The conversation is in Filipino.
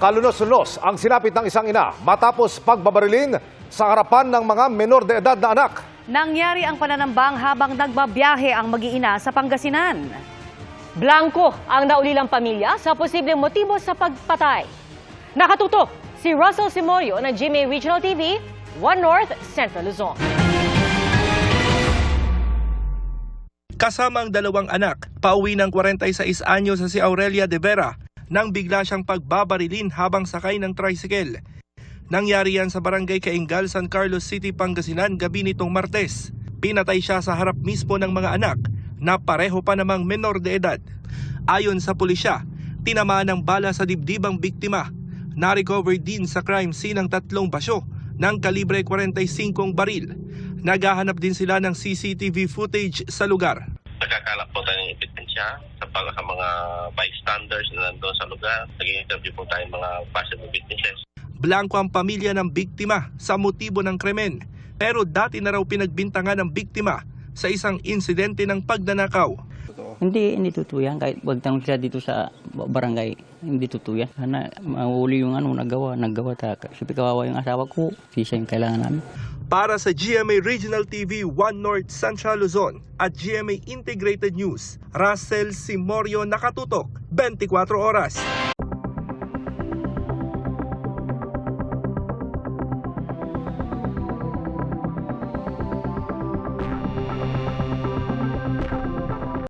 Kalunos-lunos ang sinapit ng isang ina matapos pagbabarilin sa harapan ng mga menor de edad na anak. Nangyari ang pananambang habang nagbabiyahe ang mag-iina sa Pangasinan. Blanco ang naulilang pamilya sa posibleng motibo sa pagpatay. Nakatutok si Russell Simorio ng GMA Regional TV, 1 North, Central Luzon. Kasama ang dalawang anak, pauwi ng 46 anyos sa si Aurelia de Vera nang bigla siyang pagbabarilin habang sakay ng tricycle. Nangyari yan sa barangay Kaingal, San Carlos City, Pangasinan gabi nitong Martes. Pinatay siya sa harap mismo ng mga anak na pareho pa namang menor de edad. Ayon sa pulisya, tinamaan ng bala sa dibdib ang biktima. Na-recover din sa crime scene ang 3 basyo ng kalibre 45 baril. Naghahanap din sila ng CCTV footage sa lugar. Nagkakalap po tayo ng ebidensya sa mga bystanders na nandoon sa lugar. Nag-interview po tayo mga possible witnesses. Blanco ang pamilya ng biktima sa motibo ng krimen. Pero dati na raw pinagbintangan ng biktima sa isang insidente ng pagnanakaw. Hindi tutuyan kahit wag tanong sila dito sa barangay, hindi tutuyan. Sana mahuli yung nagawa ta. Kasi kawawa yung asawa ko, siya yung kailangan namin. Para sa GMA Regional TV 1 North Central Luzon at GMA Integrated News, Russell Simorio, nakatutok 24 oras.